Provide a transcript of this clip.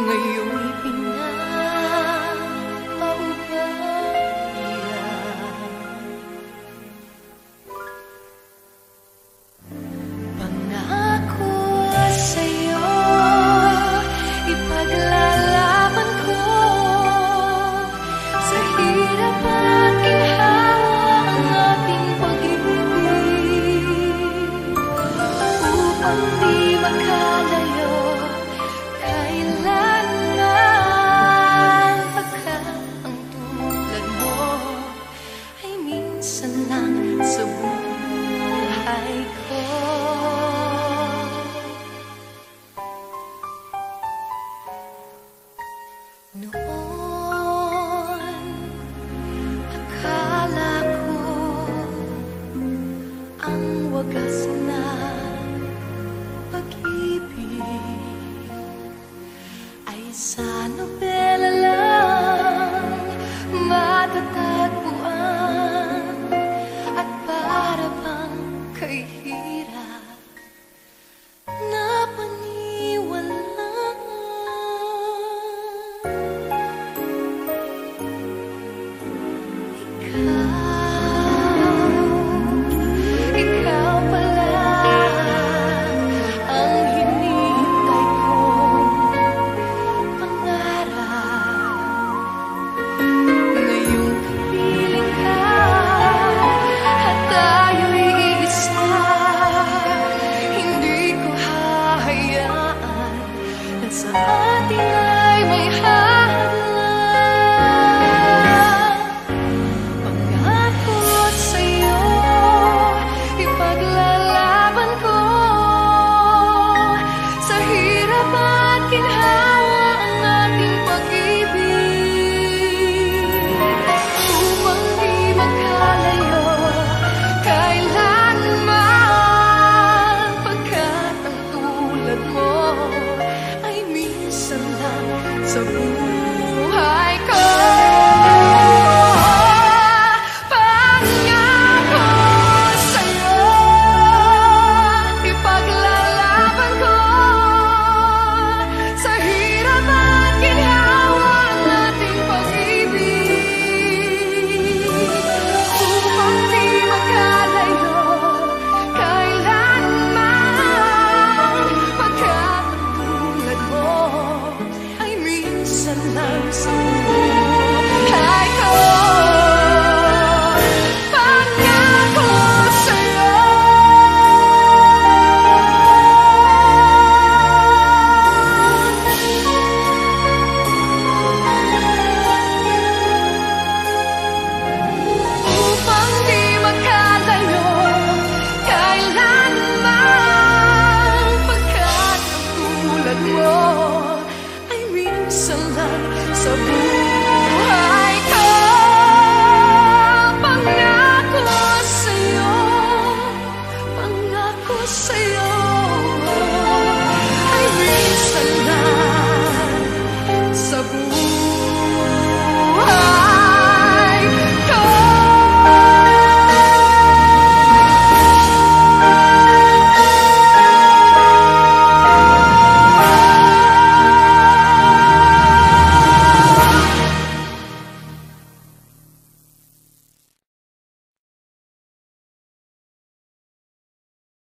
ngayon'y pinapaubaya. Pangako sa'yo, ipaglalaban ko sa hirap at ginhawa ang ating pag-ibig, upang di makalayo kailanman, pagkat ang tulad mo ay minsan lang sa buhay ko. Noon, akala ko ang wagas na pag-ibig ay sa nobela lang matatagpuan, at para bang kay hirap na paniwalaan. Ikaw pala ang hinihintay kong pangarap. Ngayong kapiling ka at tayo'y iisa, hindi ko hahayaan na sa atin ay may hadlang. Pangako sa'yo, ipaglalaban ko sa hirap at ginhawa ang ating pag-ibig, upang di makalayo kailanman, pagkat ang tulad mo ay minsan lang sa buhay ko. Pangako sa'yo, ipaglalaban ko sa hirap at ginhawa ang ating pag-ibig, upang di makalayo kailanman, pagkat ang tulad mo ay minsan lang sa